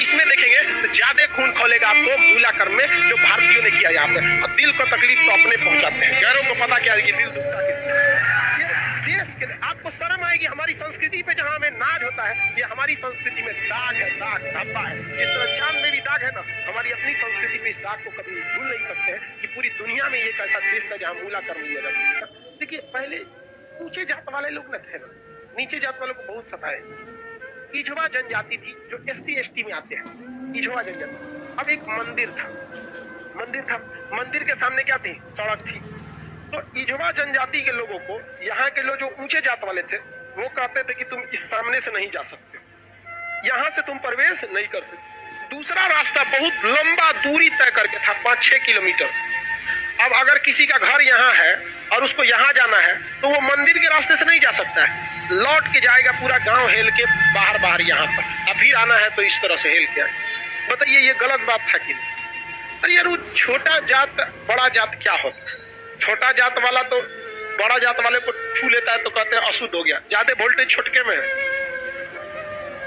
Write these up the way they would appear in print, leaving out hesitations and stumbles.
इसमें देखेंगे तो ज्यादा खून खोलेगा आपको मूला कर्म में, जो भारतीयों ने किया यहाँ पे। और दिल को तकलीफ तो अपने पहुंचाते हैं, गैरों को पता क्या है कि दिल दुखता किससे। देश के आपको शर्म आएगी हमारी संस्कृति पे, जहां हमें नाज होता है। ये हमारी संस्कृति में दाग है, दाग धब्बा है। जिस तरह चांद में भी दाग है ना, हमारी अपनी संस्कृति में इस दाग को कभी भूल नहीं सकते हैं कि पूरी दुनिया में एक ऐसा देश था जहां मूला कर्म लिया जाता था। देखिए पहले ऊंचे जात वाले लोग न थे ना, नीचे जात वालों को बहुत सताए। इजवा जनजाति थी जो SC ST में आते हैं, इजवा जनजाति। अब एक मंदिर था, मंदिर के सामने क्या थी? सड़क थी। तो इजवा जनजाति के लोगों को, यहाँ के लोग जो ऊंचे जात वाले थे, वो कहते थे कि तुम इस सामने से नहीं जा सकते, यहाँ से तुम प्रवेश नहीं कर सकते। दूसरा रास्ता बहुत लंबा दूरी तय करके था, 5-6 किलोमीटर। अब अगर किसी का घर यहाँ है और उसको यहाँ जाना है तो वो मंदिर के रास्ते से नहीं जा सकता है, लौट के जाएगा पूरा गांव हेल के बाहर यहाँ पर, अब फिर आना है तो इस तरह से हेल के आए। बताइए ये गलत बात था कि नहीं? अरे यार वो छोटा जात बड़ा जात क्या होता है? छोटा जात वाला तो बड़ा जात वाले को छू लेता है तो कहते हैं अशुद्ध हो गया, ज्यादा वोल्टेज छोटके में है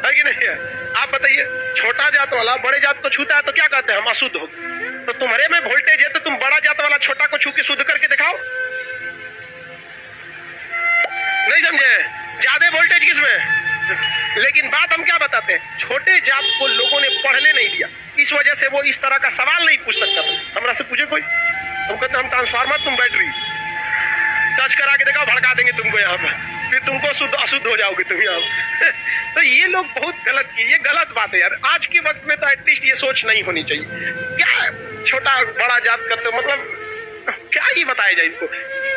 कि नहीं है? आप बताइए, छोटा जात वाला बड़े जात को छूता है तो क्या कहते हैं? हम अशुद्ध हो गए। तो तुम्हारे में वोल्टेज है तो तुम बड़ा जात वाला छोटा को छू के शुद्ध करके दिखाओ। नहीं समझे? ज्यादा वोल्टेज किसमें? लेकिन बात हम क्या बताते हैं, छोटे जात को लोगों ने पढ़ने नहीं दिया, इस वजह से वो इस तरह का सवाल नहीं पूछ सकता था। हमरा से पूछे कोई, हम कहते हम ट्रांसफार्मर, तुम बैटरी, टच करा के दिखाओ, भड़का देंगे तुमको यहाँ पर, फिर तुमको शुद्ध अशुद्ध हो जाओगे तुम यहाँ। तो ये लोग बहुत गलत किए, ये गलत बात है यार। आज के वक्त में तो एटलीस्ट ये सोच नहीं होनी चाहिए। क्या छोटा बड़ा जात करते हो, मतलब क्या ही बताया जाए इनको।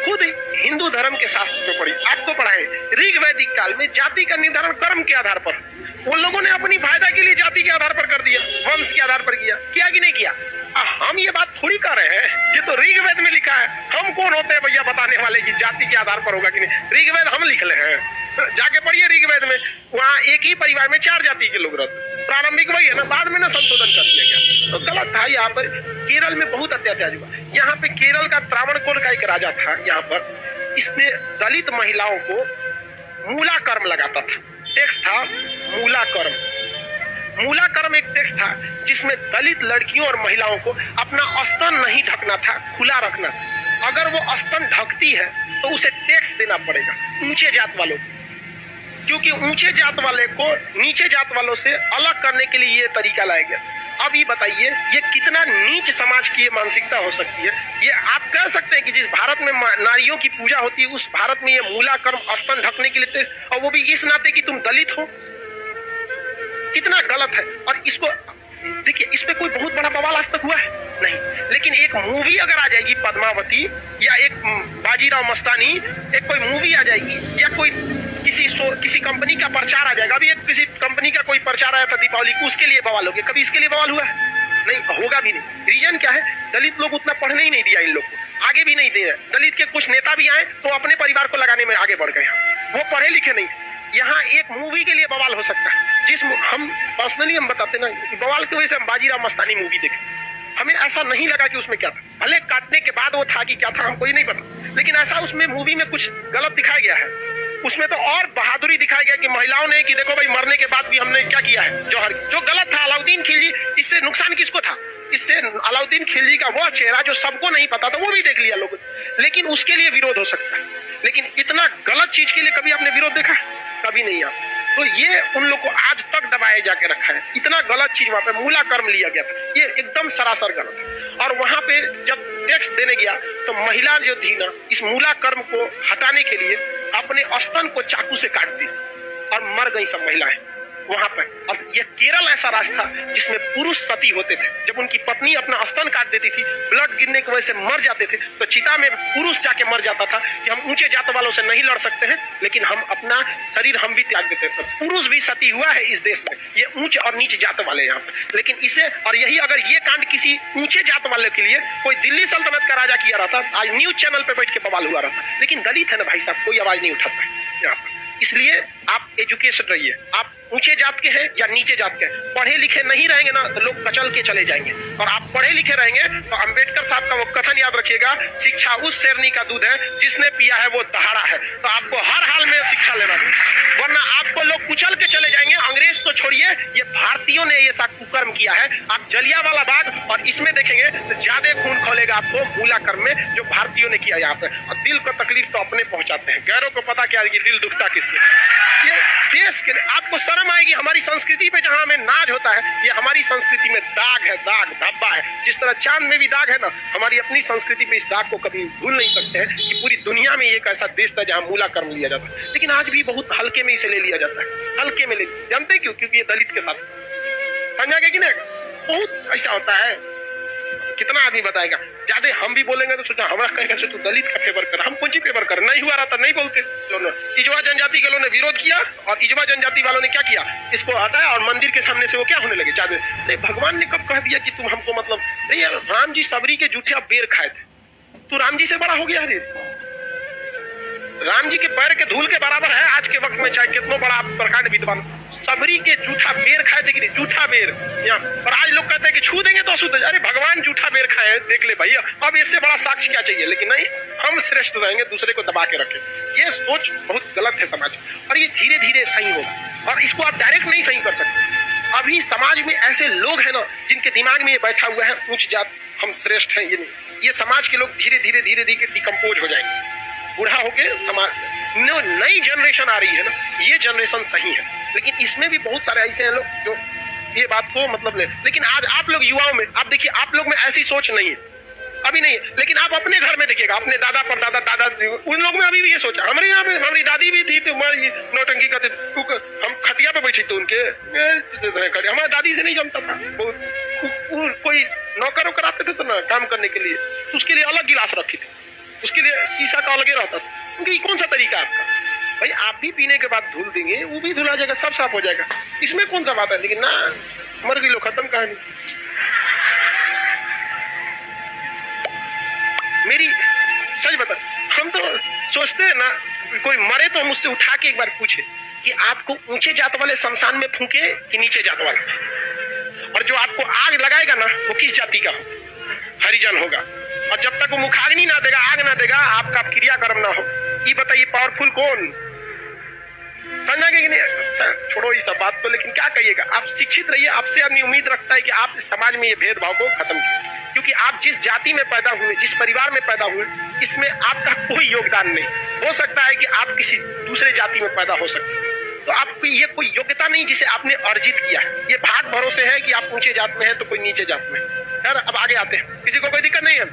खुद हिंदू धर्म के शास्त्र में पढ़ी, आपको पढ़ाए, ऋग वैदिक काल में जाति का निर्धारण कर्म के आधार पर, उन लोगों ने अपनी फायदा के लिए जाति के आधार पर कर दिया, वंश के आधार पर किया कि नहीं किया? हम ये बात थोड़ी कर रहे हैं, ये तो ऋग्वेद में लिखा है। हम कौन होते हैं भैया बताने वाले कि जाति के आधार पर होगा कि नहीं? ऋग्वेद हम लिख रहे हैं, जाके पढ़िए ऋग्वेद में, वहाँ एक ही परिवार में 4 जाति के लोग रहते। प्रारंभिक वही है ना, बाद में ना संशोधन कर दिया गया। तो गलत था। यहाँ पर केरल में बहुत अत्याचार हुआ। यहाँ पे केरल का त्रावणकोर का एक राजा था, यहाँ पर इसने दलित महिलाओं को मूला कर्म लगाता था। टैक्स था मूला कर्म। मूला कर्म एक टैक्स था जिसमें दलित लड़कियों और महिलाओं को अपना स्तन नहीं ढकना था, खुला रखना था। अगर वो स्तन ढकती है तो उसे टैक्स देना पड़ेगा ऊंचे जात वालों को, क्योंकि ऊंचे जात वाले को नीचे जात वालों से अलग करने के लिए ये तरीका लाया गया। अब ये बताइए ये कितना नीच समाज की ये मानसिकता हो सकती है। ये आप कह सकते हैं कि जिस भारत में नारियों की पूजा होती है उस भारत में ये मूला कर्म स्तन ढकने के लिए, और वो भी इस नाते कि तुम दलित हो, कितना गलत है। और इसको देखिए, इस पे कोई बहुत बड़ा बवाल आज तक हुआ है नहीं, लेकिन एक मूवी अगर आ जाएगी पद्मावती, या एक बाजीराव मस्तानी, एक कोई मूवी आ जाएगी, या कोई किसी कंपनी का प्रचार आ जाएगा। अभी एक किसी कंपनी का कोई प्रचार आया था दीपावली को, उसके लिए बवाल हो गया। कभी इसके लिए बवाल हुआ है? नहीं, होगा भी नहीं। रीजन क्या है? दलित लोग उतना पढ़ने ही नहीं दिया इन लोग को, आगे भी नहीं दे रहे। दलित के कुछ नेता भी आए तो अपने परिवार को लगाने में आगे बढ़ गए, वो पढ़े लिखे नहीं। यहाँ एक मूवी के लिए बवाल हो सकता है, जिस हम पर्सनली हम बताते ना, बवाल की वजह से हम बाजीराव मस्तानी मूवी देखे, हमें ऐसा नहीं लगा कि उसमें क्या था। भले काटने के बाद वो था कि क्या था हमको ही नहीं पता, लेकिन ऐसा उसमें मूवी में कुछ गलत दिखाया गया है। उसमें तो और बहादुरी दिखाया गया कि महिलाओं ने कि देखो भाई मरने के बाद भी हमने क्या किया है, जौहर, जो गलत था। अलाउद्दीन खिलजी, इससे नुकसान किसको था? इससे अलाउद्दीन खिलजी का वह चेहरा जो सबको नहीं पता था वो भी देख लिया लोगों, लेकिन उसके लिए विरोध हो सकता है। लेकिन इतना गलत चीज के लिए कभी आपने विरोध देखा? कभी नहीं। आप तो ये उन लोग को आज तक दबाए जाके रखा है। इतना गलत चीज वहां पे मूला कर्म लिया गया था, ये एकदम सरासर गलत है। और वहां पे जब टैक्स देने गया तो महिला जो थी ना, इस मूला कर्म को हटाने के लिए अपने स्तन को चाकू से काट दी और मर गई सब महिलाएं वहां पर। और यह केरल ऐसा राज्य था जिसमें पुरुष सती होते थे। जब उनकी पत्नी अपना स्तन काट देती थी, ब्लड गिरने की वजह से मर जाते थे, तो चिता में पुरुष जाके मर जाता था कि हम ऊंचे जात वालों से नहीं लड़ सकते हैं, लेकिन हम अपना शरीर हम भी त्याग देते थे। पुरुष भी सती हुआ है इस देश में, ये ऊंच और नीच जात वाले यहाँ पर। लेकिन इसे, और यही अगर ये कांड किसी ऊंचे जात वाले के लिए कोई दिल्ली सल्तनत का राजा किया रहता, आज न्यूज चैनल पर बैठ के बवाल हुआ रहता। लेकिन दलित है ना भाई साहब, कोई आवाज नहीं उठाता है यहाँ पर। इसलिए आप एजुकेशन रहिए, आप ऊंचे जात के हैं या नीचे जात के हैं। पढ़े लिखे नहीं रहेंगे ना तो लोग कचल के चले जाएंगे, और आप पढ़े लिखे रहेंगे तो अंबेडकर साहब का वो कथन याद रखिएगा, शिक्षा उस शेरनी का दूध है जिसने पिया है वो दहाड़ा है। तो आपको हर हाल में शिक्षा लेना है, वरना आपको लोग कुचल के चले जाएंगे। अंग्रेज तो छोड़िए, ये भारतीयों ने ये सब कुकर्म किया है। आप जलियांवाला बाग और इसमें देखेंगे तो ज्यादा खून खोलेगा आपको मूला कर्म में, जो भारतीयों ने किया यहाँ पे। और दिल को तकलीफ तो अपने पहुंचाते हैं, गैरों को पता क्या है कि दिल दुखता किससे। ये देश के आपको शर्म आएगी, हमारी संस्कृति पे जहां हमें नाज होता है, ये हमारी संस्कृति में दाग है, दाग धब्बा है। जिस तरह चांद में भी दाग है ना, हमारी अपनी संस्कृति पे इस दाग को कभी भूल नहीं सकते हैं कि पूरी दुनिया में एक ऐसा देश था जहां मूला कर्म लिया जाता है, लेकिन आज भी बहुत हल्के में इसे ले लिया जाता है, हल्के में ले। जानते क्यों? क्योंकि ये दलित के साथ समझा गया कि नहीं, बहुत ऐसा होता है। कितना आदमी बताएगा, ज्यादा हम भी बोलेंगे तो सोचा हमारा कहेगा तू दलित का फेवर कर, हम कौन सी फेवर कर, नहीं हुआ रहता नहीं बोलते। इजवा जनजाति के लोगों ने विरोध किया और इजवा जनजाति वालों ने क्या किया, इसको हटाया और मंदिर के सामने से वो क्या होने लगे, चादर। नहीं, भगवान ने कब कह दिया कि तुम हमको मतलब नहीं यार, राम जी सबरी के जूठे बेर खाए थे, तू राम जी से बड़ा हो गया। अरे राम जी के पैर के धूल के बराबर है आज के वक्त में, चाहे कितना बड़ा प्रकांड विद्वान, सबरी के जूठा बेर खाए थे कि नहीं, जूठा बेर यहाँ पर। आज लोग कहते हैं कि छू देंगे तो अशुद्ध, अरे भगवान जूठा बेर खाए, देख ले भैया, अब इससे बड़ा साक्ष्य क्या चाहिए। लेकिन नहीं, हम श्रेष्ठ रहेंगे, दूसरे को दबा के रखें, ये सोच बहुत गलत है समाज। और ये धीरे धीरे सही होगा, और इसको आप डायरेक्ट नहीं सही कर सकते। अभी समाज में ऐसे लोग हैं ना जिनके दिमाग में ये बैठा हुआ है उच्च जात हम श्रेष्ठ हैं, ये नहीं, ये समाज के लोग धीरे धीरे धीरे धीरे डिकम्पोज हो जाएंगे, बूढ़ा होके। समाज नई जनरेशन आ रही है ना, ये जनरेशन सही है, लेकिन इसमें भी बहुत सारे ऐसे हैं लोग जो ये बात को मतलब ले। लेकिन आज आप लोग युवाओं में आप देखिए, आप लोग में ऐसी सोच नहीं है, अभी नहीं है, लेकिन आप अपने घर में देखिएगा, अपने दादा परदादा दादा उन लोग में अभी भी ये सोचा। हमारे यहाँ पे हमारी दादी भी थी तो नौटंकी करते, हम खटिया पे बैठे थे उनके, हमारी दादी से नहीं जमता था, कोई नौकर वोकर आते थे तो ना काम करने के लिए, उसके लिए अलग गिलास रखी थी, उसके लिए शीशा का अलग रहता था। क्योंकि कौन सा तरीका है आपका भाई, आप भी पीने के बाद धुल देंगे, वो भी धुला जाएगा, सब साफ हो जाएगा, इसमें कौन सा बात है। लेकिन ना, मर गई लो, खत्म कहानी। मेरी सच बता, हम तो सोचते हैं ना, कोई मरे तो हम उससे उठा के एक बार पूछे कि आपको ऊंचे जात वाले शमशान में फूके कि नीचे जात वाले, और जो आपको आग लगाएगा ना वो किस जाति का हो, हरिजन होगा। और जब तक वो मुखाग्नि ना देगा, आग ना देगा, आपका क्रियाकर्म ना हो, ये बताइए पावरफुल कौन। समझा कि नहीं, छोड़ो ये सब बात तो, लेकिन क्या कहिएगा, आप शिक्षित रहिए। आपसे आदमी उम्मीद रखता है कि आप इस समाज में ये भेदभाव को खत्म कीजिए, क्योंकि आप जिस जाति में पैदा हुए, जिस परिवार में पैदा हुए, इसमें आपका कोई योगदान नहीं। हो सकता है कि आप किसी दूसरे जाति में पैदा हो सकते हैं, तो आपकी ये कोई योग्यता नहीं जिसे आपने अर्जित किया है। ये भाग भरोसे है कि आप ऊंचे जात में हैं तो कोई नीचे जात में है। अब आगे आते हैं, किसी को कोई दिक्कत नहीं है।